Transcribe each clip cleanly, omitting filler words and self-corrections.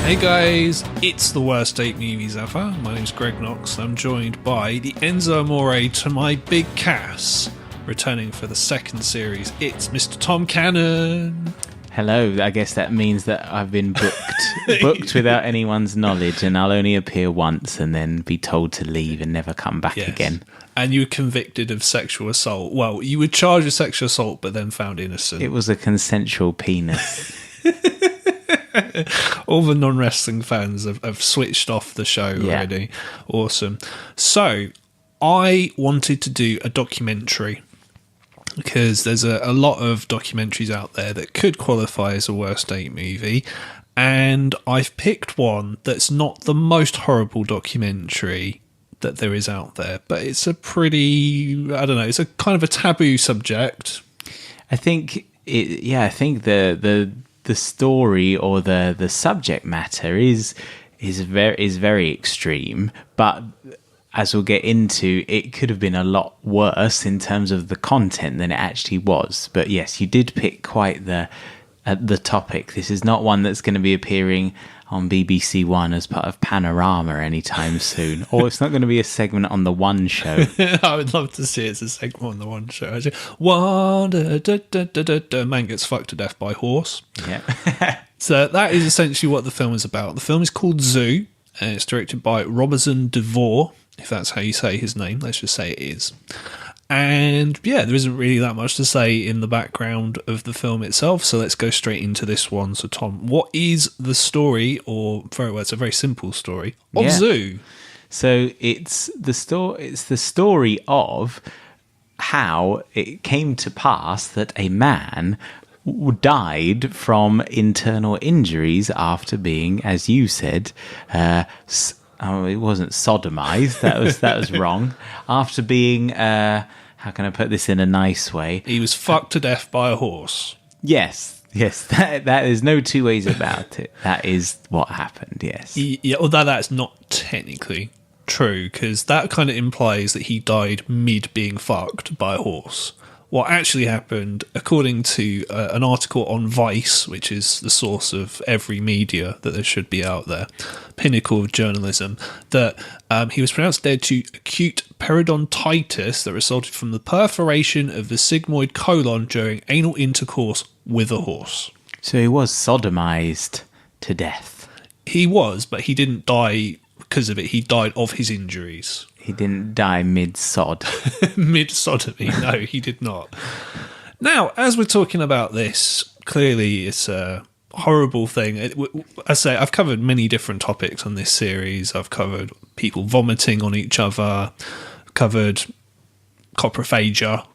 Hey guys, it's the worst 8 movies ever. My name's Greg Knox. I'm joined by the Enzo Amore to my big Cass. Returning for the second series, it's Mr. Tom Cannon. Hello, I guess that means that I've been booked without anyone's knowledge, and I'll only appear once and then be told to leave and never come back again. And you were convicted of sexual assault. Well, you were charged with sexual assault, but then found innocent. It was a consensual penis. All the non-wrestling fans have switched off the show already. Awesome. So, I wanted to do a documentary because there's a lot of documentaries out there that could qualify as a worst 8 movie, and I've picked one that's not the most horrible documentary that there is out there, but it's a pretty, I don't know, it's a kind of a taboo subject. I think the story or the subject matter is very extreme, but as we'll get into, it could have been a lot worse in terms of the content than it actually was. But yes, you did pick quite the topic. This is not one that's going to be appearing on BBC One as part of Panorama anytime soon, or it's not going to be a segment on the One Show. I would love to see it as a segment on the One Show. Man gets fucked to death by horse. Yeah. So that is essentially what the film is about. The film is called Zoo, and it's directed by Robinson DeVore, if that's how you say his name. Let's just say it is. And yeah, there isn't really that much to say in the background of the film itself, so let's go straight into this one. So Tom, what is the story, it's a very simple story, of Zoo? So it's the story of how it came to pass that a man died from internal injuries after being, as you said, it wasn't sodomized. That was wrong. After being, how can I put this in a nice way? He was fucked to death by a horse. Yes. That is no two ways about it. That is what happened. Yes. Yeah, although that's not technically true, because that kind of implies that he died mid being fucked by a horse. What actually happened, according to an article on Vice, which is the source of every media that there should be out there, pinnacle of journalism, that he was pronounced dead to acute periodontitis that resulted from the perforation of the sigmoid colon during anal intercourse with a horse. So he was sodomized to death. He was, but he didn't die because of it. He died of his injuries. He didn't die mid-sod. Mid-sodomy. No, he did not. Now, as we're talking about this, clearly it's a horrible thing. I've covered many different topics on this series. I've covered people vomiting on each other, covered coprophagia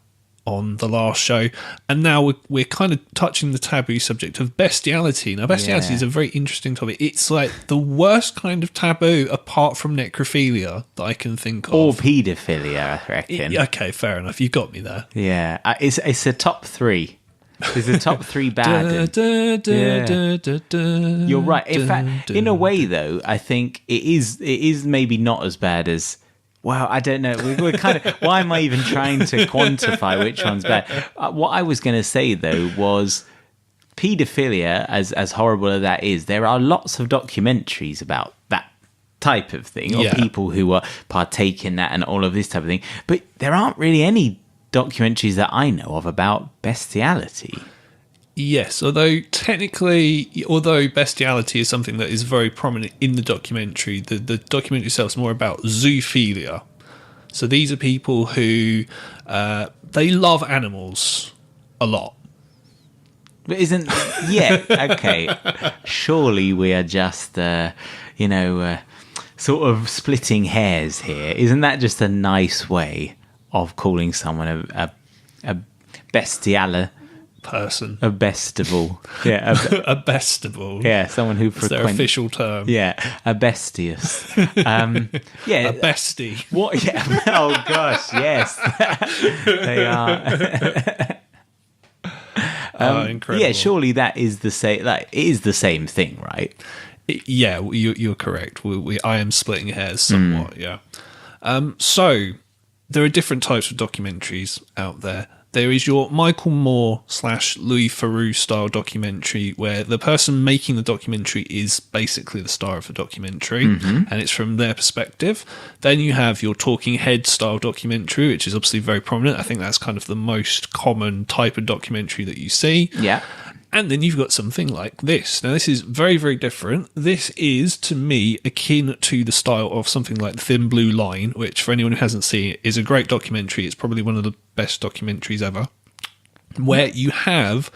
on the last show, and now we're kind of touching the taboo subject of bestiality. Now, bestiality is a very interesting topic. It's like the worst kind of taboo apart from necrophilia that I can think of. Or paedophilia, I reckon. Okay, fair enough. You got me there. Yeah, it's a top 3. There's a top 3 bad. You're right. In fact, in a way, though, I think it is maybe not as bad as. Well, I don't know. We're kind of. Why am I even trying to quantify which one's bad? What I was going to say though was paedophilia, as horrible as that is. There are lots of documentaries about that type of thing, or people who are partake in that and all of this type of thing. But there aren't really any documentaries that I know of about bestiality. Yes, although bestiality is something that is very prominent in the documentary, the documentary itself is more about zoophilia. So these are people who they love animals a lot. But okay. Surely we are just sort of splitting hairs here. Isn't that just a nice way of calling someone a bestiale? Person. A bestival. Yeah. A bestival. Yeah, someone who frequents... their official term. Yeah, a bestius. Yeah. A bestie. What? Yeah. Oh, gosh, yes. They are. Incredible. Yeah, surely that is the same... Like, it is the same thing, right? You're correct. I am splitting hairs somewhat, yeah. So, there are different types of documentaries out there. There is your Michael Moore / Louis Theroux style documentary, where the person making the documentary is basically the star of the documentary, and it's from their perspective. Then you have your Talking Head style documentary, which is obviously very prominent. I think that's kind of the most common type of documentary that you see. Yeah. And then you've got something like this. Now, this is very, very different. This is, to me, akin to the style of something like Thin Blue Line, which, for anyone who hasn't seen it, is a great documentary. It's probably one of the best documentaries ever, where you have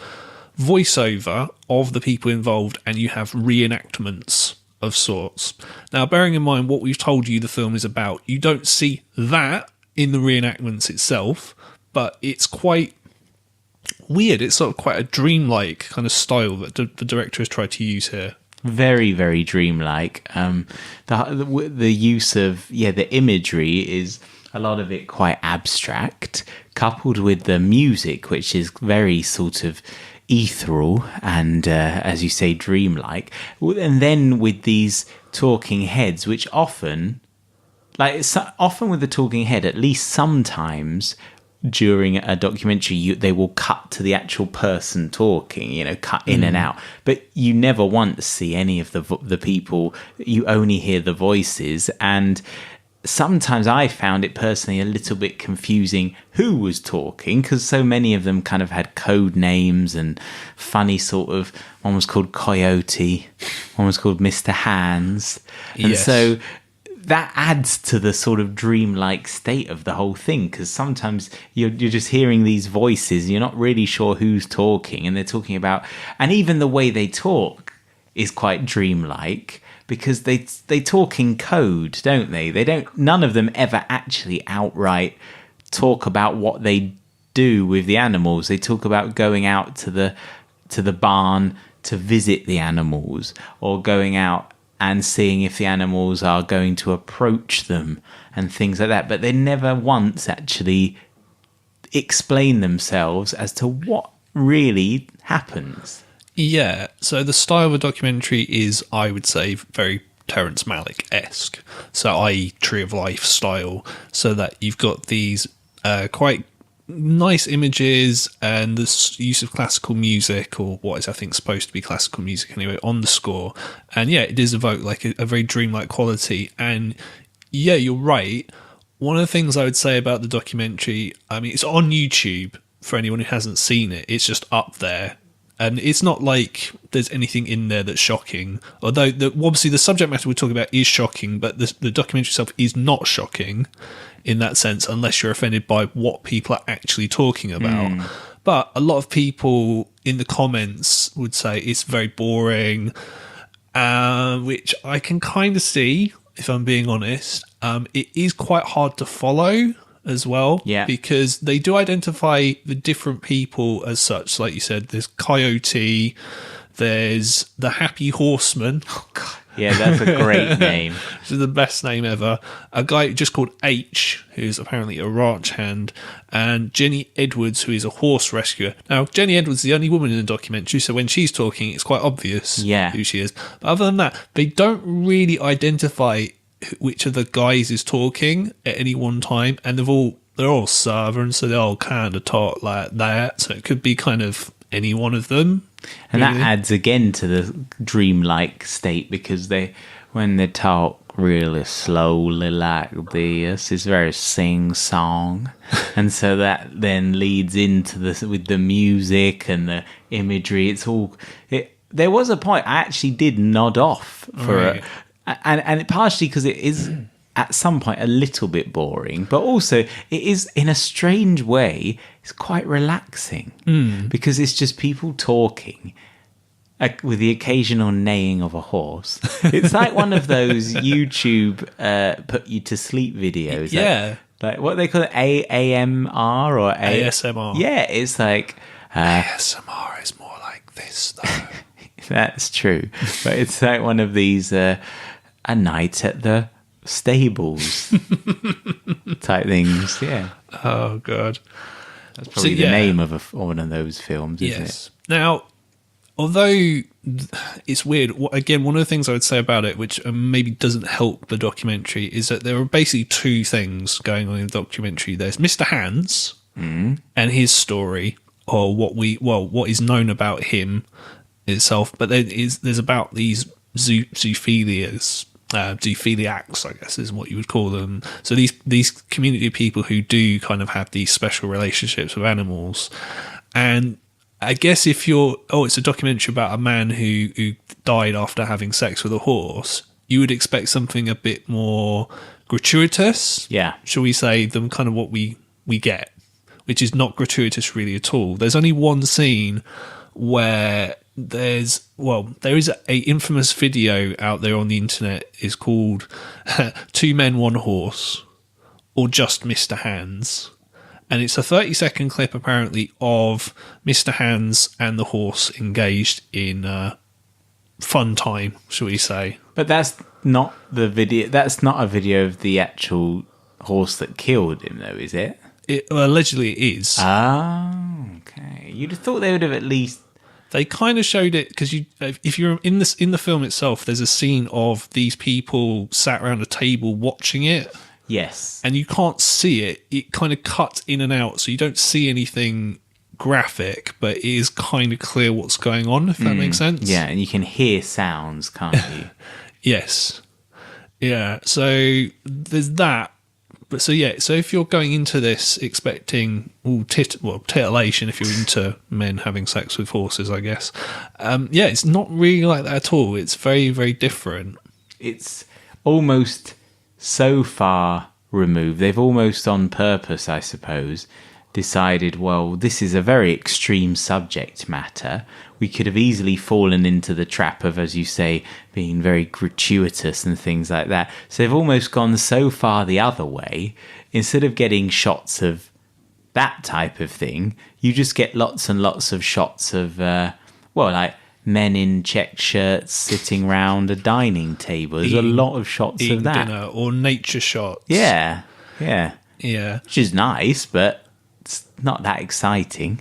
voiceover of the people involved and you have reenactments of sorts. Now, bearing in mind what we've told you the film is about, you don't see that in the reenactments itself, but it's quite weird. It's sort of quite a dreamlike kind of style that the director has tried to use here. Very, very dreamlike. The use of the imagery is a lot of it quite abstract, coupled with the music, which is very sort of ethereal and, as you say, dreamlike. And then with these talking heads, which often with the talking head, at least sometimes during a documentary, they will cut to the actual person talking, cut in and out. But you never once see any of the people. You only hear the voices. And sometimes I found it personally a little bit confusing who was talking, because so many of them kind of had code names and funny sort of, one was called Coyote, one was called Mr. Hands. And so that adds to the sort of dreamlike state of the whole thing, because sometimes you're just hearing these voices, you're not really sure who's talking, and they're talking about, and even the way they talk is quite dreamlike, because they talk in code, don't they? None of them ever actually outright talk about what they do with the animals. They talk about going out to the barn to visit the animals, or going out and seeing if the animals are going to approach them and things like that. But they never once actually explain themselves as to what really happens. Yeah, so the style of a documentary is, I would say, very Terrence Malick-esque. So, i.e. Tree of Life style, so that you've got these quite nice images and the use of classical music, or what is I think supposed to be classical music anyway, on the score. And it does evoke like a very dreamlike quality. And you're right. One of the things I would say about the documentary, I mean, it's on YouTube for anyone who hasn't seen it. It's just up there. And it's not like there's anything in there that's shocking. Although, obviously, the subject matter we're talking about is shocking, but the documentary itself is not shocking in that sense, unless you're offended by what people are actually talking about. But a lot of people in the comments would say it's very boring, which I can kind of see, if I'm being honest. It is quite hard to follow as well, because they do identify the different people as such. Like you said, there's Coyote, there's the Happy Horseman. Oh God, yeah, that's a great name. This is the best name ever. A guy just called H, who's apparently a ranch hand, and Jenny Edwards, who is a horse rescuer. Now, Jenny Edwards is the only woman in the documentary, so when she's talking, it's quite obvious who she is. But other than that, they don't really identify which of the guys is talking at any one time, and they're all Southern, so they all kind of talk like that, so it could be kind of any one of them, and really. That adds again to the dreamlike state, because when they talk really slowly like this, it's very sing-song. And so that then leads into with the music and the imagery. There was a point I actually did nod off for and partially because it is at some point a little bit boring, but also it is, in a strange way, it's quite relaxing, because it's just people talking with the occasional neighing of a horse. It's like one of those YouTube put you to sleep videos. Like what they call it, AMR or ASMR. Yeah, it's like ASMR is more like this though. That's true, but it's like one of these a night at the stables type things. Yeah. Oh God. That's probably the name of one of those films, isn't it? Now, although it's weird, again, one of the things I would say about it, which maybe doesn't help the documentary, is that there are basically two things going on in the documentary. There's Mr. Hands, and his story, or what is known about him itself. But there's about these zoophilias. Zoophiliacs, I guess, is what you would call them. So these community of people who do kind of have these special relationships with animals. And I guess if it's a documentary about a man who died after having sex with a horse, you would expect something a bit more gratuitous. Yeah. Shall we say, than kind of what we get, which is not gratuitous really at all. There's only one scene where there is a infamous video out there on the internet. Is called Two Men, One Horse, or just Mr. Hands. And it's a 30-second clip, apparently, of Mr. Hands and the horse engaged in fun time, shall we say. But that's not the video. That's not a video of the actual horse that killed him, though, is it? Allegedly it is. Oh, okay. You'd have thought they would have at least... They kind of showed it because if you're in the film itself, there's a scene of these people sat around a table watching it. Yes, and you can't see it. It kind of cuts in and out, so you don't see anything graphic, but it is kind of clear what's going on. If that makes sense. Yeah, and you can hear sounds, can't you? Yes. Yeah. So there's that. But so if you're going into this expecting titillation, if you're into men having sex with horses, I guess, it's not really like that at all. It's very, very different. It's almost so far removed. They've almost on purpose, I suppose, decided, well, this is a very extreme subject matter. We could have easily fallen into the trap of, as you say, being very gratuitous and things like that. So they've almost gone so far the other way. Instead of getting shots of that type of thing, you just get lots and lots of shots of, like men in checked shirts sitting round a dining table. There's a lot of shots of that. Dinner or nature shots. Yeah. Which is nice, but it's not that exciting.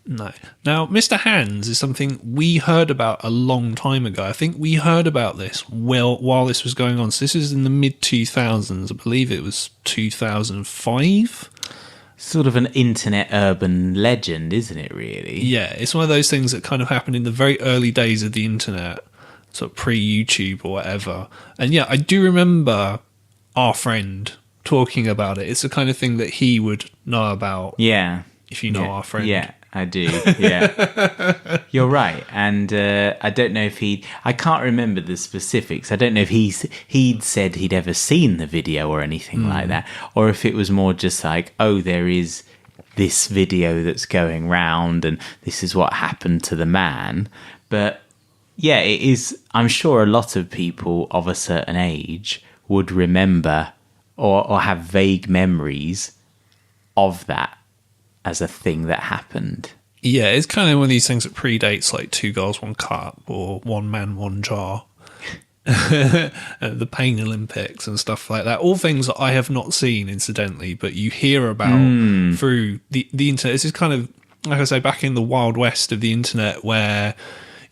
No. Now, Mr. Hands is something we heard about a long time ago. I think we heard about this while this was going on. So this is in the mid-2000s. I believe it was 2005. Sort of an internet urban legend, isn't it, really? Yeah, it's one of those things that kind of happened in the very early days of the internet, sort of pre-YouTube or whatever. And yeah, I do remember our friend talking about it. It's the kind of thing that he would know about. Yeah. If you know our friend. Yeah, I do. Yeah. You're right. And I don't know if I can't remember the specifics. I don't know if he'd said he'd ever seen the video or anything like that. Or if it was more just like, oh, there is this video that's going round and this is what happened to the man. But yeah, it is. I'm sure a lot of people of a certain age would remember or have vague memories of that as a thing that happened. Yeah, it's kind of one of these things that predates like Two Girls, One Cup or One Man, One Jar. The Pain Olympics and stuff like that. All things that I have not seen, incidentally, but you hear about through the internet. This is kind of, like I say, back in the Wild West of the internet where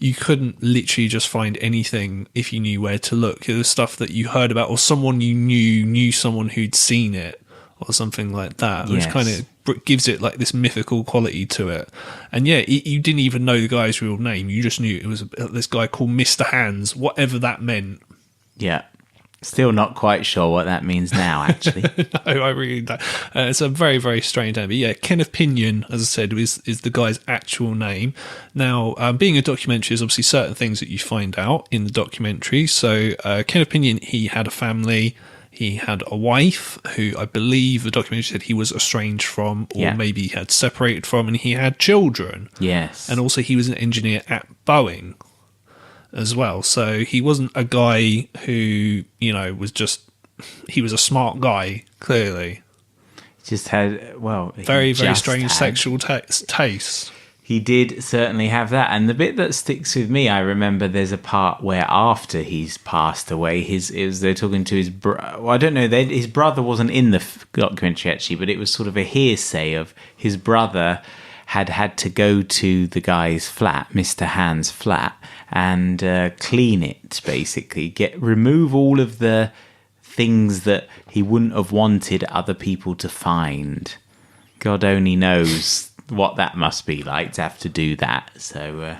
you couldn't literally just find anything if you knew where to look. It was stuff that you heard about or someone you knew someone who'd seen it or something like that, which kind of gives it like this mythical quality to it. And yeah, you didn't even know the guy's real name. You just knew it was this guy called Mr. Hands, whatever that meant. Yeah. Still not quite sure what that means now, actually. No, I really don't. It's a very, very strange name. But yeah, Kenneth Pinion, as I said, is the guy's actual name. Now, being a documentary, there's obviously certain things that you find out in the documentary. So Kenneth Pinion, he had a family. He had a wife who I believe the documentary said he was estranged from or maybe he had separated from, and he had children. Yes. And also he was an engineer at Boeing as well. So he wasn't a guy who, he was a smart guy, clearly. Just had, very, very strange sexual taste. He did certainly have that. And the bit that sticks with me, I remember there's a part where after he's passed away, they're talking to his brother. Well, I don't know, his brother wasn't in the documentary actually, but it was sort of a hearsay of his brother had to go to the guy's flat, Mr. Hand's flat, and clean it, basically. Remove all of the things that he wouldn't have wanted other people to find. God only knows what that must be like to have to do that. So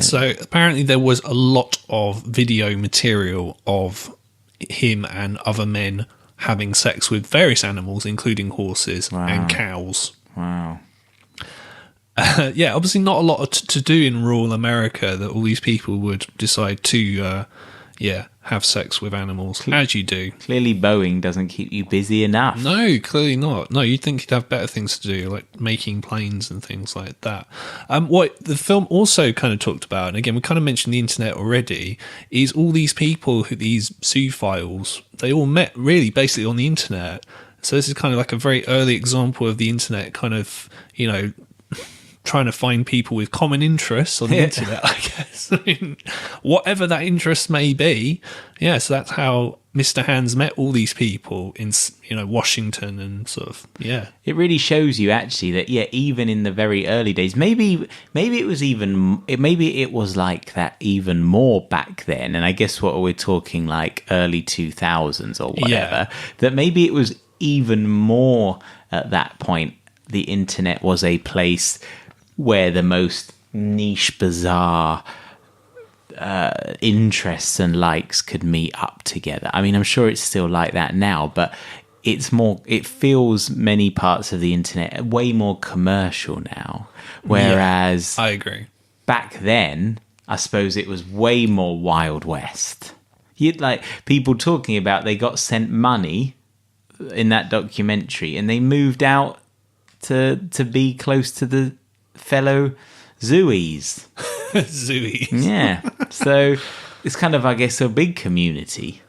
so apparently there was a lot of video material of him and other men having sex with various animals, including horses and cows. Wow. Obviously not a lot to do in rural America that all these people would decide to, have sex with animals, as you do. Clearly Boeing doesn't keep you busy enough. No, clearly not. No, you'd think you'd have better things to do, like making planes and things like that. What the film also kind of talked about, and again, we kind of mentioned the internet already, is all these people, these zoophiles, they all met really basically on the internet. So this is kind of like a very early example of the internet kind of, trying to find people with common interests on the internet, I guess. I mean, whatever that interest may be. Yeah, so that's how Mr. Hands met all these people in, Washington and sort of, yeah. It really shows you actually that, even in the very early days, maybe it was like that even more back then. And I guess what we're talking like early 2000s or whatever, that maybe it was even more at that point. The internet was a place where the most niche, bizarre interests and likes could meet up together. I mean, I'm sure it's still like that now, but it feels many parts of the internet way more commercial now. Whereas I agree. Back then, I suppose it was way more Wild West. You'd like people talking about they got sent money in that documentary and they moved out to be close to the fellow zooies. Zooies. Yeah. So it's kind of, I guess, a big community.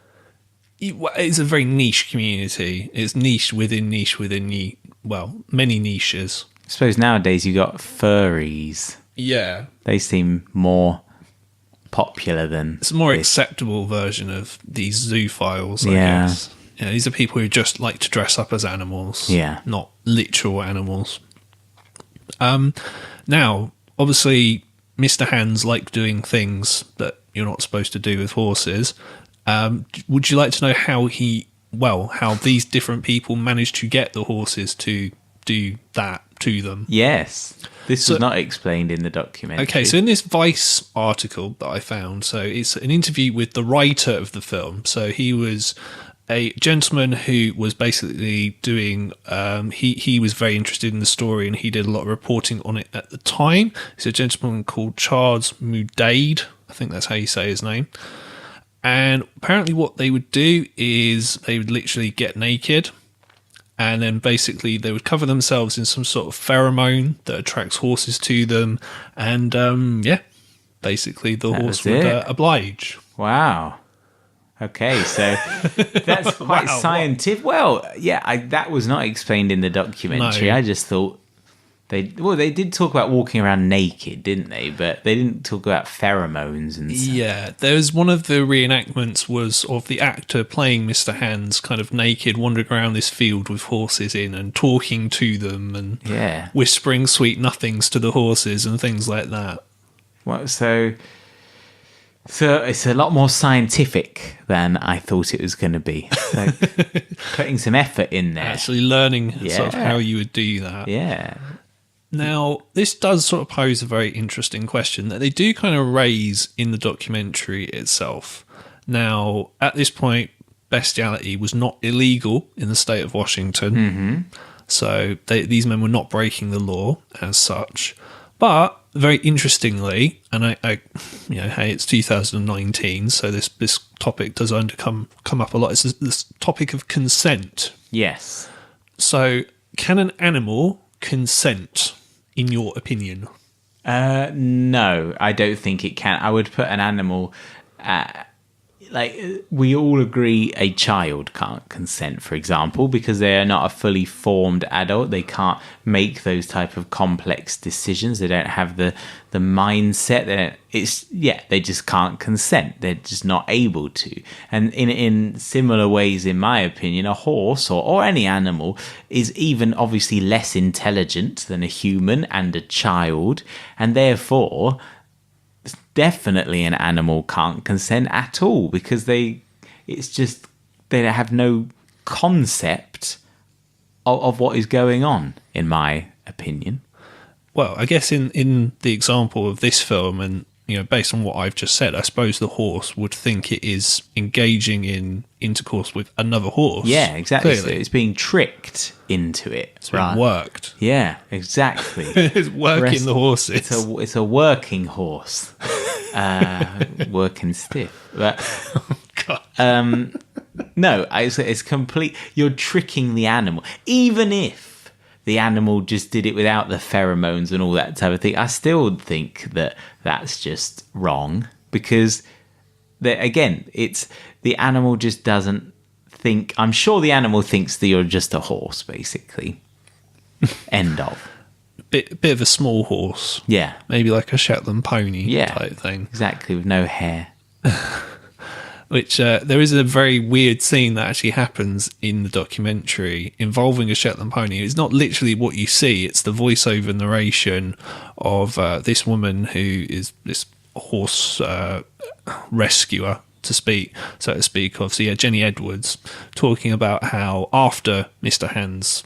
It's a very niche community. It's niche within many niches. I suppose nowadays you got furries. Yeah. They seem more popular than... It's a more acceptable version of these zoophiles, I guess. Yeah, these are people who just like to dress up as animals. Yeah. Not literal animals. Now, obviously, Mr. Hands liked doing things that you're not supposed to do with horses. Would you like to know how these different people managed to get the horses to do that to them? Yes. This was not explained in the documentary. Okay, so in this Vice article that I found, so it's an interview with the writer of the film. So he was a gentleman who was basically doing, he was very interested in the story and he did a lot of reporting on it at the time. He's a gentleman called Charles Moudade, I think that's how you say his name. And apparently what they would do is they would literally get naked and then basically they would cover themselves in some sort of pheromone that attracts horses to them. And basically the horse would oblige. Wow. Okay, so that's quite scientific. What? Well, that was not explained in the documentary. No. I just thought they did talk about walking around naked, didn't they? But they didn't talk about pheromones and stuff. Yeah, there was one of the reenactments was of the actor playing Mr. Hands kind of naked, wandering around this field with horses in and talking to them and whispering sweet nothings to the horses and things like that. Well, so it's a lot more scientific than I thought it was going to be. So putting some effort in there. Actually learning sort of how you would do that. Yeah. Now, this does sort of pose a very interesting question that they do kind of raise in the documentary itself. Now, at this point, bestiality was not illegal in the state of Washington. Mm-hmm. So these men were not breaking the law as such. But very interestingly, and hey, it's 2019, so this topic does come up a lot. It's this topic of consent. Yes. So, can an animal consent, in your opinion? No, I don't think it can. I would put an animal... we all agree a child can't consent, for example, because they are not a fully formed adult. They can't make those type of complex decisions. They don't have the mindset. They just can't consent. They're just not able to. And in similar ways, in my opinion, a horse or any animal is even obviously less intelligent than a human and a child, and therefore... definitely an animal can't consent at all because they have no concept of what is going on, in my opinion. Well, I guess in the example of this film, and based on what I've just said, I suppose the horse would think it is engaging in intercourse with another horse. Yeah, exactly. Clearly. So it's being tricked into it. It's been worked. Yeah, exactly. It's working the horses. It's a working horse. Working stiff. But, God. no, it's complete. You're tricking the animal. Even if the animal just did it without the pheromones and all that type of thing, I still think that that's just wrong, because it's the animal just doesn't think. I'm sure the animal thinks that you're just a horse, basically. End of. Bit of a small horse. Yeah. Maybe like a Shetland pony type thing. Exactly, with no hair. Which there is a very weird scene that actually happens in the documentary involving a Shetland pony. It's not literally what you see, it's the voiceover narration of this woman who is this horse rescuer, so to speak of. So yeah, Jenny Edwards, talking about how after Mr. Hands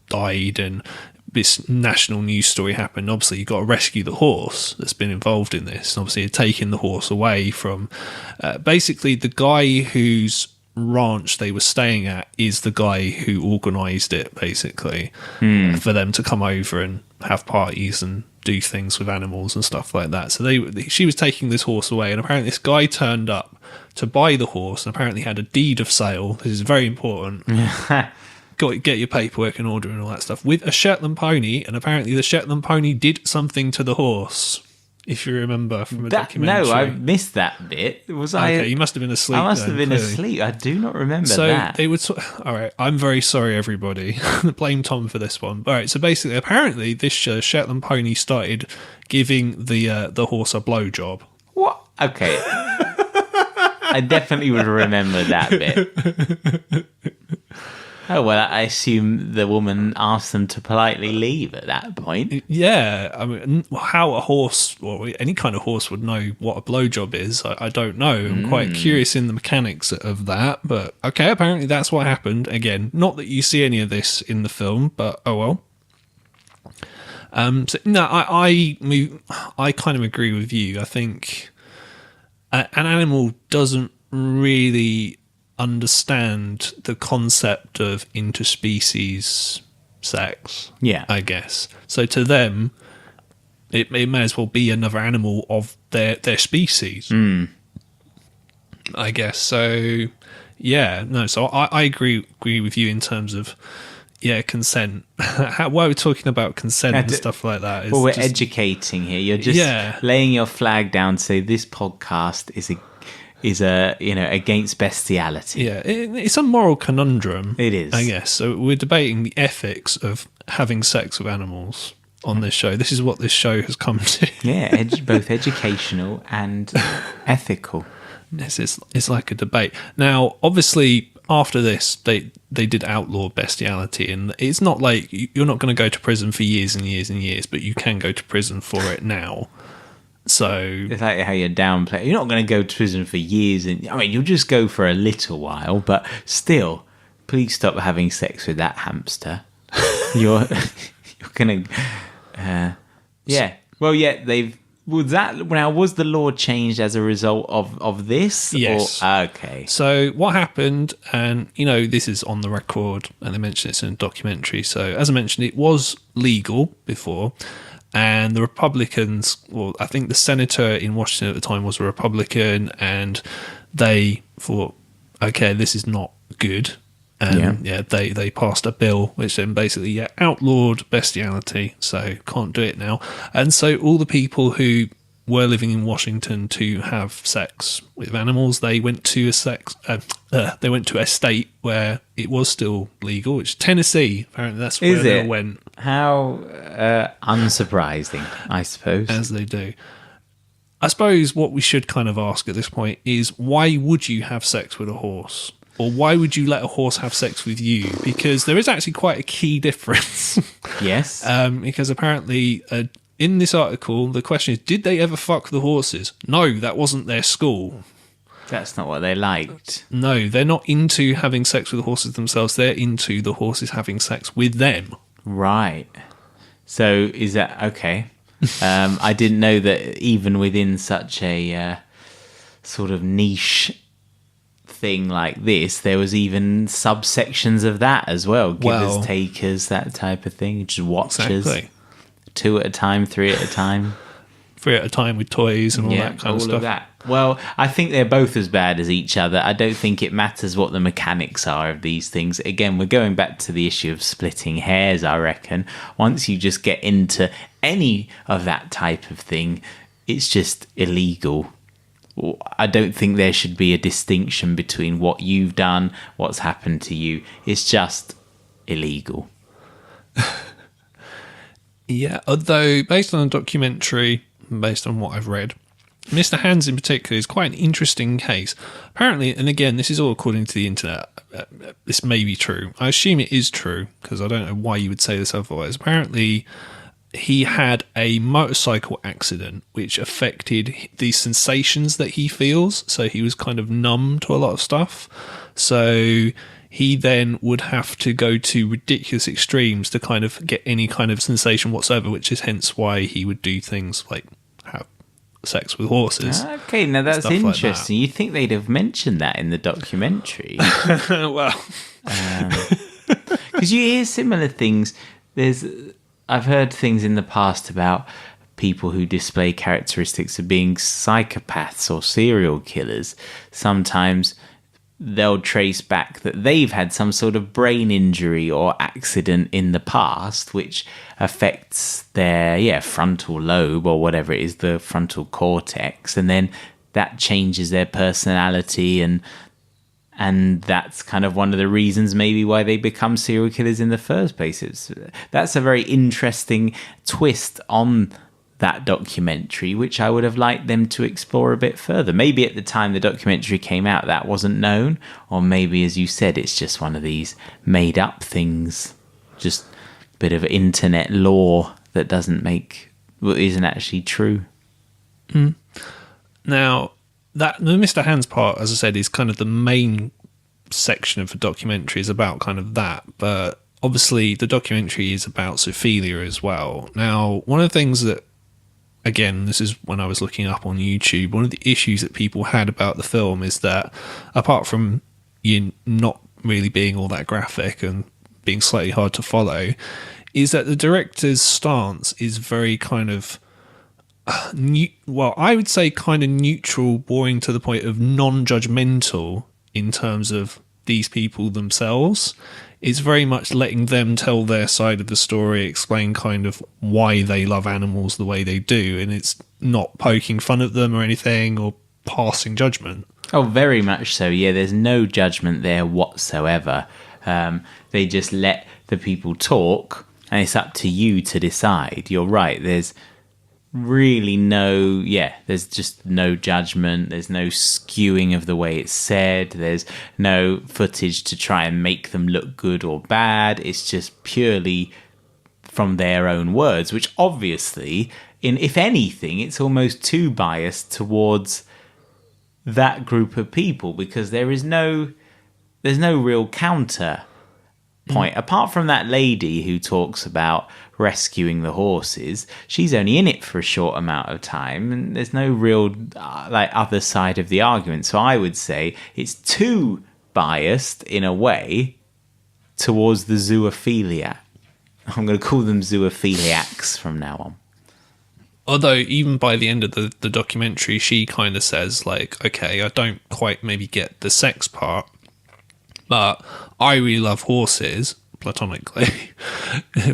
died and this national news story happened, obviously you've got to rescue the horse that's been involved in this. And obviously taking the horse away from basically the guy whose ranch they were staying at is the guy who organised it, basically, for them to come over and have parties and do things with animals and stuff like that. So she was taking this horse away, and apparently this guy turned up to buy the horse and apparently had a deed of sale. This is very important. Got to get your paperwork in order and all that stuff with a Shetland pony, and apparently the Shetland pony did something to the horse, if you remember from a documentary. No, I missed that bit. Okay, you must have been asleep. I must have been asleep. I do not remember that. They would. All right, I'm very sorry, everybody. Blame Tom for this one. All right, so basically, apparently, this Shetland pony started giving the horse a blowjob. What? Okay. I definitely would remember that bit. Oh, well, I assume the woman asked them to politely leave at that point. Yeah, I mean, how a horse, or any kind of horse, would know what a blowjob is, I don't know. I'm quite curious in the mechanics of that, but okay, apparently that's what happened. Again, not that you see any of this in the film, but oh well. So, no, I kind of agree with you. I think an animal doesn't really understand the concept of interspecies sex. Yeah, I guess. So to them, it may as well be another animal of their species. I guess. So yeah, no. So I agree with you in terms of consent. Why we're talking about consent and stuff like that is we're educating here. You're just laying your flag down to say this podcast is against bestiality. Yeah, it's a moral conundrum. It is, I guess. So we're debating the ethics of having sex with animals on this show. This is what this show has come to. Yeah, both educational and ethical. It's like a debate. Now, obviously, after this, they did outlaw bestiality, and it's not like you're not going to go to prison for years and years and years, but you can go to prison for it now. So it's like how you're downplaying. You're not going to go to prison for years, and I mean, you'll just go for a little while. But still, please stop having sex with that hamster. you're gonna, yeah. Well, yeah. Was the law changed as a result of this? Yes. Okay. So what happened, and this is on the record, and they mentioned it's in a documentary. So as I mentioned, it was legal before. And the Republicans, well, I think the senator in Washington at the time was a Republican, and they thought, okay, this is not good. And they passed a bill which then basically outlawed bestiality, so can't do it now. And so all the people who were living in Washington to have sex with animals, they went to a state where it was still legal, which is Tennessee. Apparently, that's where they went. How unsurprising, I suppose. As they do. I suppose what we should kind of ask at this point is, why would you have sex with a horse? Or why would you let a horse have sex with you? Because there is actually quite a key difference. Yes. Because apparently, in this article, the question is, did they ever fuck the horses? No, that wasn't their school. That's not what they liked. No, they're not into having sex with the horses themselves. They're into the horses having sex with them. Right. So is that okay? I didn't know that even within such a sort of niche thing like this, there was even subsections of that as well. Givers, takers, that type of thing. Just watchers. Exactly. 2 at a time, 3 at a time. 3 at a time with toys and all that kind of stuff. That. Well, I think they're both as bad as each other. I don't think it matters what the mechanics are of these things. Again, we're going back to the issue of splitting hairs, I reckon. Once you just get into any of that type of thing, it's just illegal. I don't think there should be a distinction between what you've done, what's happened to you. It's just illegal. Yeah, although based on a documentary, based on what I've read, Mr. Hands in particular is quite an interesting case. Apparently, and again, this is all according to the internet, this may be true. I assume it is true, because I don't know why you would say this otherwise. Apparently, he had a motorcycle accident which affected the sensations that he feels, so he was kind of numb to a lot of stuff. So he then would have to go to ridiculous extremes to kind of get any kind of sensation whatsoever, which is hence why he would do things like have sex with horses. Okay, now that's interesting. Like that. You think they'd have mentioned that in the documentary? Well, because you hear similar things. I've heard things in the past about people who display characteristics of being psychopaths or serial killers. Sometimes they'll trace back that they've had some sort of brain injury or accident in the past which affects their frontal lobe or whatever it is, the frontal cortex, and then that changes their personality, and that's kind of one of the reasons maybe why they become serial killers in the first place. That's a very interesting twist on that documentary, which I would have liked them to explore a bit further. Maybe at the time the documentary came out that wasn't known, or maybe, as you said, it's just one of these made up things, just a bit of internet lore that isn't actually true. Now, that the Mr. Hands part, as I said, is kind of the main section of the documentary, is about kind of that, but obviously the documentary is about zoophilia as well. Now, one of the things that, again, this is when I was looking up on YouTube, one of the issues that people had about the film is that, apart from you not really being all that graphic and being slightly hard to follow, is that the director's stance is very kind of I would say kind of neutral, boring to the point of non-judgmental in terms of these people themselves. It's very much letting them tell their side of the story, explain kind of why they love animals the way they do, and it's not poking fun at them or anything or passing judgment. Oh, very much so. Yeah, there's no judgment there whatsoever. They just let the people talk, and it's up to you to decide. You're right. There's really there's just no judgment. There's no skewing of the way it's said. There's no footage to try and make them look good or bad. It's just purely from their own words, which obviously, if anything, it's almost too biased towards that group of people, because there's no real counter point. Apart from that lady who talks about rescuing the horses, she's only in it for a short amount of time, and there's no real other side of the argument. So I would say it's too biased in a way towards the zoophilia. I'm going to call them zoophiliacs from now on. Although even by the end of the documentary, she kind of says, like, okay, I don't quite maybe get the sex part, but I really love horses, platonically.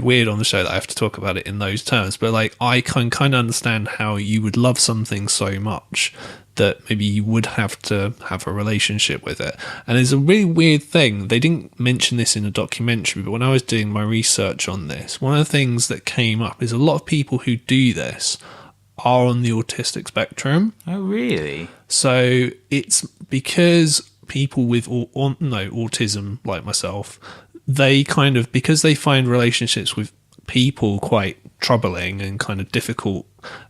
Weird on the show that I have to talk about it in those terms, but like I can kind of understand how you would love something so much that maybe you would have to have a relationship with it. And it's a really weird thing. They didn't mention this in the documentary, but when I was doing my research on this, one of the things that came up is a lot of people who do this are on the autistic spectrum. Oh, really? So it's because people with autism, like myself, they kind of, because they find relationships with people quite troubling and kind of difficult,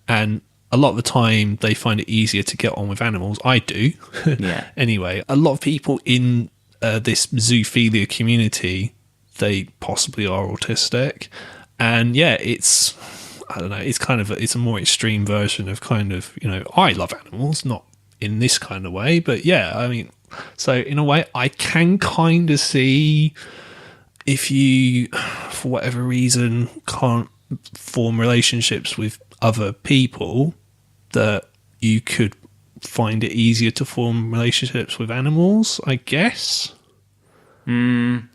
and a lot of the time they find it easier to get on with animals. I do. Yeah. Anyway, a lot of people in this zoophilia community, they possibly are autistic. And yeah, it's, I don't know, it's kind of, it's a more extreme version of kind of, you know, I love animals, not in this kind of way, but yeah, I mean, so in a way I can kind of see if you, for whatever reason, can't form relationships with other people, that you could find it easier to form relationships with animals, I guess. I'm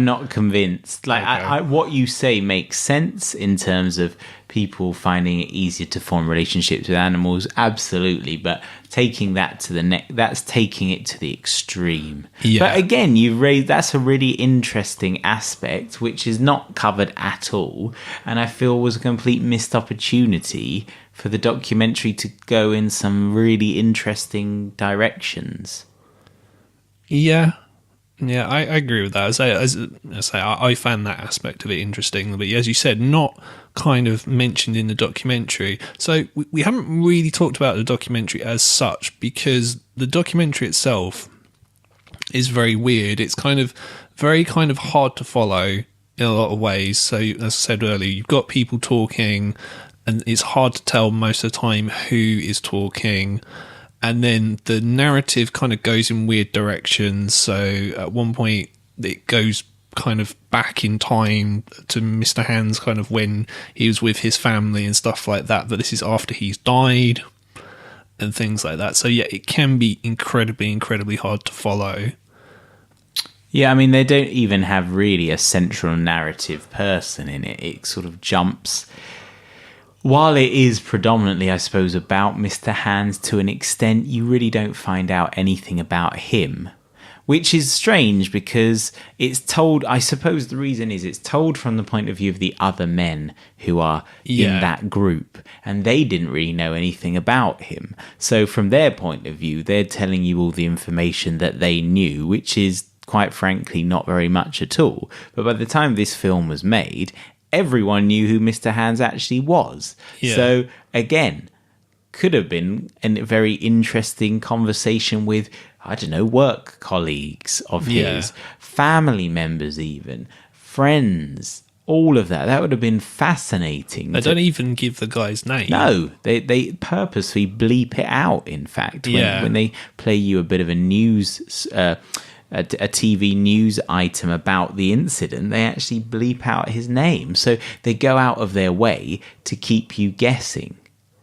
not convinced. Like, Okay. what you say makes sense in terms of people finding it easier to form relationships with animals, absolutely. But taking that to the that's taking it to the extreme. Yeah. But again, you've raised, that's a really interesting aspect, which is not covered at all, and I feel was a complete missed opportunity for the documentary to go in some really interesting directions. Yeah. Yeah, I agree with that. As I say, I found that aspect of it interesting, but as you said, not kind of mentioned in the documentary. So we haven't really talked about the documentary as such, because the documentary itself is very weird. It's kind of very kind of hard to follow in a lot of ways. So as I said earlier, you've got people talking, and it's hard to tell most of the time who is talking. And then the narrative kind of goes in weird directions. So at one point, it goes kind of back in time to Mr. Hands, kind of when he was with his family and stuff like that. But this is after he's died and things like that. So yeah, it can be incredibly, incredibly hard to follow. Yeah, I mean, they don't even have really a central narrative person in it. It sort of jumps. While it is predominantly, I suppose, about Mr. Hands to an extent, you really don't find out anything about him, which is strange because it's told, I suppose the reason is it's told from the point of view of the other men who are in that group, and they didn't really know anything about him. So from their point of view, they're telling you all the information that they knew, which is, quite frankly, not very much at all. But by the time this film was made, everyone knew who Mr. Hands actually was. Yeah. So again, could have been a very interesting conversation with, I don't know, work colleagues of his, family members even, friends, all of that. That would have been fascinating. They don't even give the guy's name. No, they purposely bleep it out, in fact. When they play you a bit of a news... a TV news item about the incident, they actually bleep out his name. So they go out of their way to keep you guessing,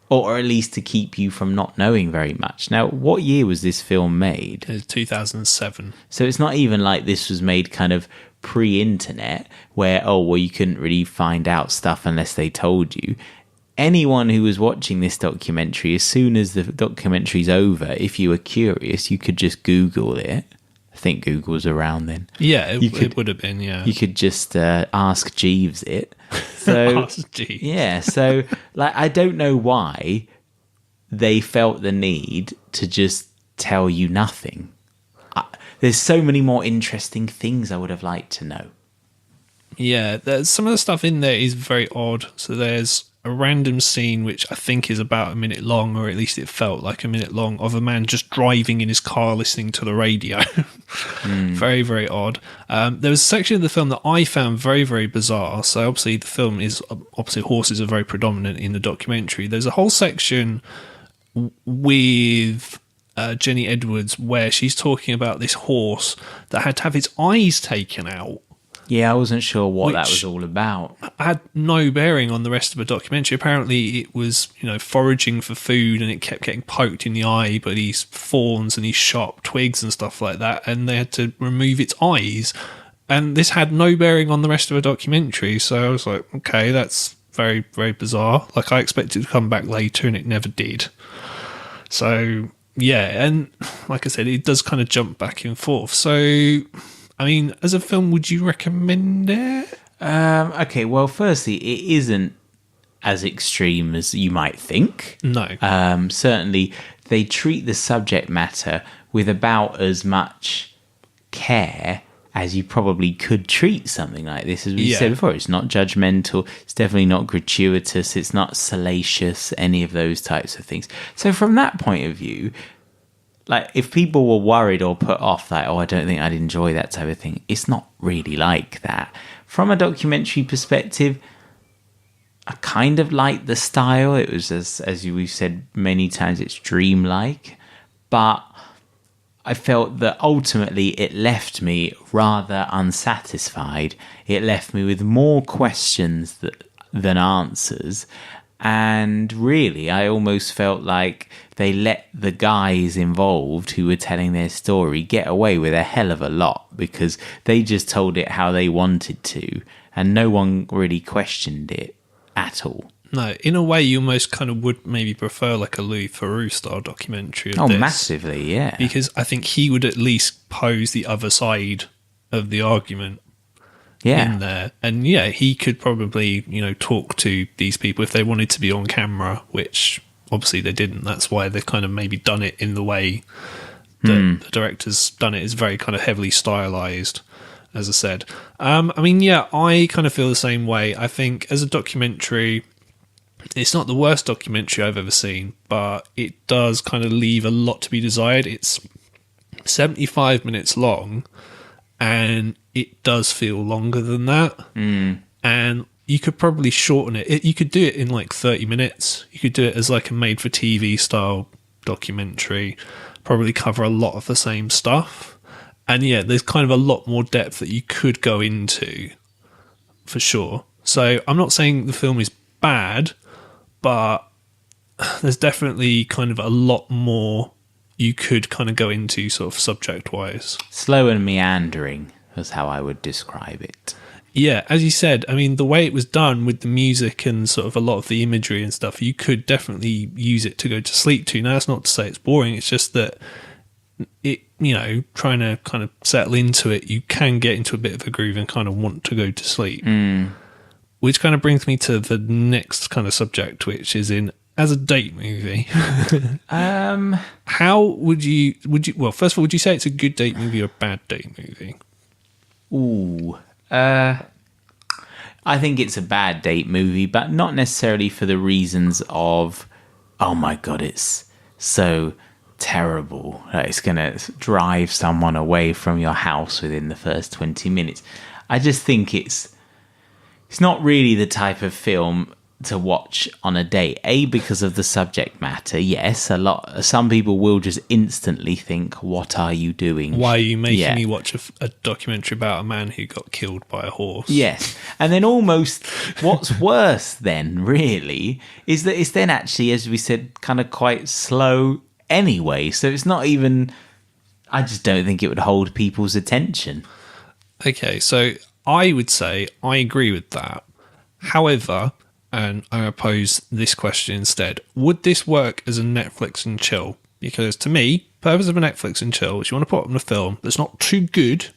or at least to keep you from not knowing very much. Now, what year was this film made? It was 2007. So it's not even like this was made kind of pre-internet, where, you couldn't really find out stuff unless they told you. Anyone who was watching this documentary, as soon as the documentary's over, if you were curious, you could just Google it. I think Google was around then. Yeah, it would have been, yeah. You could just ask Jeeves it. So, Ask Jeeves. Yeah, so like I don't know why they felt the need to just tell you nothing. There's so many more interesting things I would have liked to know. Yeah, some of the stuff in there is very odd. So there's a random scene which I think is about a minute long, or at least it felt like a minute long, of a man just driving in his car listening to the radio. Very, very odd. There was a section of the film that I found very, very bizarre. So obviously the film is, obviously horses are very predominant in the documentary. There's a whole section with Jenny Edwards where she's talking about this horse that had to have its eyes taken out. Yeah, I wasn't sure what that was all about. Had no bearing on the rest of the documentary. Apparently it was, foraging for food, and it kept getting poked in the eye by these thorns and these sharp twigs and stuff like that, and they had to remove its eyes. And this had no bearing on the rest of the documentary, so I was like, okay, that's very, very bizarre. Like, I expected it to come back later, and it never did. So, yeah, and like I said, it does kind of jump back and forth. So... I mean, as a film, would you recommend it? Okay, well, firstly, it isn't as extreme as you might think. No. Certainly, they treat the subject matter with about as much care as you probably could treat something like this. As we said before, it's not judgmental, it's definitely not gratuitous, it's not salacious, any of those types of things. So from that point of view, like, if people were worried or put off, like, oh, I don't think I'd enjoy that type of thing, it's not really like that. From a documentary perspective, I kind of like the style. It was, as we've said many times, it's dreamlike. But I felt that ultimately it left me rather unsatisfied. It left me with more questions than answers. And really, I almost felt like they let the guys involved who were telling their story get away with a hell of a lot, because they just told it how they wanted to, and no one really questioned it at all. No, in a way, you almost kind of would maybe prefer like a Louis Theroux style documentary of this. Massively, yeah. Because I think he would at least pose the other side of the argument. In there, and he could probably talk to these people if they wanted to be on camera, which obviously they didn't. That's why they've kind of maybe done it in the way that the director's done it. Is very kind of heavily stylized, as I said. I kind of feel the same way. I think as a documentary, it's not the worst documentary I've ever seen, but it does kind of leave a lot to be desired. It's 75 minutes long, and it does feel longer than that. And you could probably shorten it. You could do it in like 30 minutes. You could do it as like a made-for-TV style documentary, probably cover a lot of the same stuff. And there's kind of a lot more depth that you could go into, for sure. So I'm not saying the film is bad, but there's definitely kind of a lot more you could kind of go into sort of subject-wise. Slow and meandering is how I would describe it. Yeah, as you said, I mean, the way it was done with the music and sort of a lot of the imagery and stuff, you could definitely use it to go to sleep to. Now, that's not to say it's boring, it's just that it, trying to kind of settle into it, you can get into a bit of a groove and kind of want to go to sleep. Which kind of brings me to the next kind of subject, which is as a date movie. How would you, well, first of all, would you say it's a good date movie or a bad date movie? I think it's a bad date movie, but not necessarily for the reasons of, oh my God, it's so terrible that it's going to drive someone away from your house within the first 20 minutes. I just think it's not really the type of film to watch on a date. Because of the subject matter, yes, some people will just instantly think, what are you doing? Why are you making me watch a documentary about a man who got killed by a horse? Yes. And then almost what's worse then really is that it's then actually, as we said, kind of quite slow anyway, so it's not even, I just don't think it would hold people's attention. Okay, so I would say I agree with that. However, and I pose this question instead. Would this work as a Netflix and chill? Because to me, purpose of a Netflix and chill is you want to put on a film that's not too good,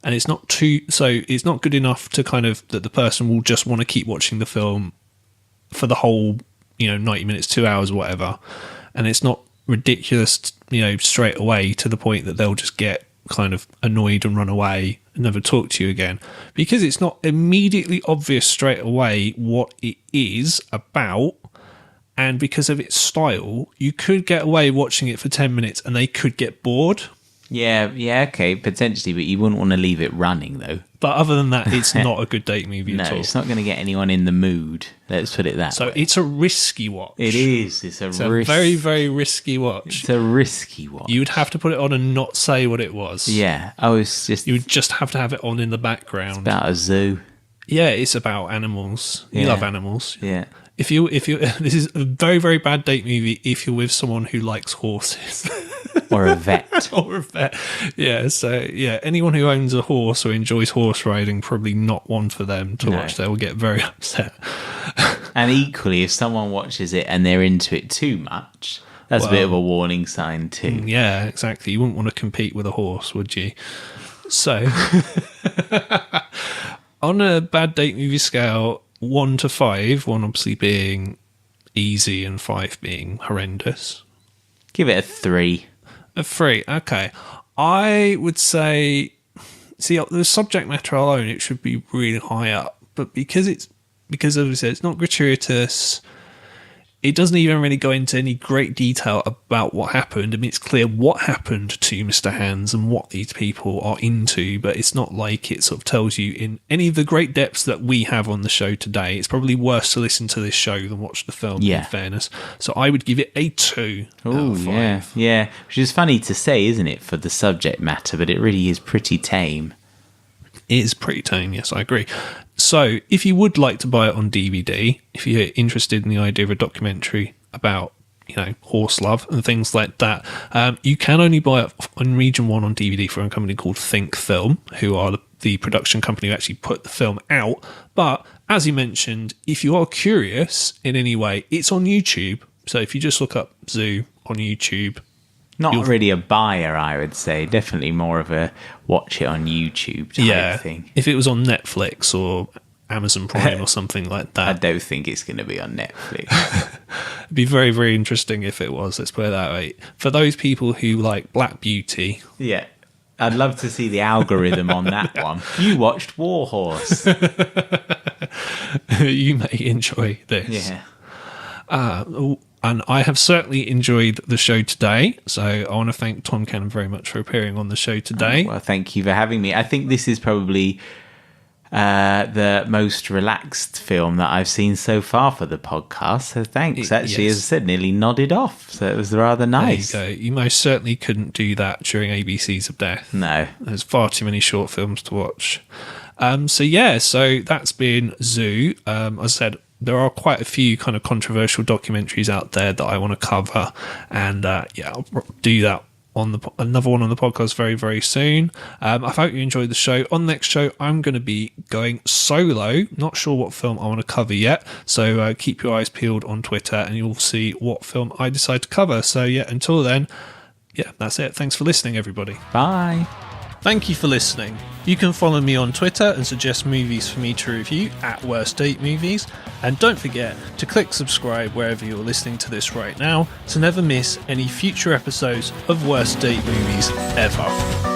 and it's not good enough to kind of that the person will just want to keep watching the film for the whole 90 minutes, 2 hours, or whatever, and it's not ridiculous straight away to the point that they'll just get kind of annoyed and run away and never talk to you again, because it's not immediately obvious straight away what it is about, and because of its style, you could get away watching it for 10 minutes and they could get bored. Yeah, okay, potentially, but you wouldn't want to leave it running, though. But other than that, it's not a good date movie at all. No, it's not going to get anyone in the mood. Let's put it that way. So it's a risky watch. It is. It's a very, very risky watch. It's a risky watch. You would have to put it on and not say what it was. Yeah. You would just have to have it on in the background. It's about a zoo. Yeah, it's about animals. You love animals. Yeah. If you this is a very, very bad date movie if you're with someone who likes horses. Or a vet. Or a vet. Yeah, so anyone who owns a horse or enjoys horse riding, probably not one for them to watch. They will get very upset. And equally, if someone watches it and they're into it too much, that's a bit of a warning sign too. Yeah, exactly. You wouldn't want to compete with a horse, would you? So, on a bad date movie scale, 1 to 5, 1 obviously being easy and 5 being horrendous. Give it a 3. A 3, okay. I would say See, the subject matter alone, it should be really high up. But because as I said, it's not gratuitous. It doesn't even really go into any great detail about what happened. I mean, it's clear what happened to Mr. Hands and what these people are into, but it's not like it sort of tells you in any of the great depths that we have on the show today. It's probably worse to listen to this show than watch the film, in fairness. So I would give it a 2 out of 5. Yeah. Which is funny to say, isn't it, for the subject matter, but it really is pretty tame. It is pretty tame, yes, I agree. So, if you would like to buy it on DVD, if you're interested in the idea of a documentary about, horse love and things like that, you can only buy it on Region 1 on DVD from a company called Think Film, who are the production company who actually put the film out. But, as you mentioned, if you are curious in any way, it's on YouTube. So, if you just look up Zoo on YouTube... Not really a buyer, I would say. Definitely more of a watch it on YouTube type thing. If it was on Netflix or Amazon Prime or something like that. I don't think it's going to be on Netflix. It'd be very, very interesting if it was, let's put it that way. For those people who like Black Beauty. Yeah. I'd love to see the algorithm on that one. You watched Warhorse. You may enjoy this. Yeah. And I have certainly enjoyed the show today. So I want to thank Tom Cannon very much for appearing on the show today. Well, thank you for having me. I think this is probably the most relaxed film that I've seen so far for the podcast. So thanks. Actually, as I said, nearly nodded off. So it was rather nice. There you go. You most certainly couldn't do that during ABCs of Death. No. There's far too many short films to watch. So that's been Zoo. As I said, there are quite a few kind of controversial documentaries out there that I want to cover, and I'll do that on another one on the podcast very, very soon. I hope you enjoyed the show. On the next show, I'm going to be going solo. Not sure what film I want to cover yet, so keep your eyes peeled on Twitter, and you'll see what film I decide to cover. So until then, that's it. Thanks for listening, everybody. Bye. Thank you for listening. You can follow me on Twitter and suggest movies for me to review at Worst Date Movies. And don't forget to click subscribe wherever you're listening to this right now to never miss any future episodes of Worst Date Movies ever.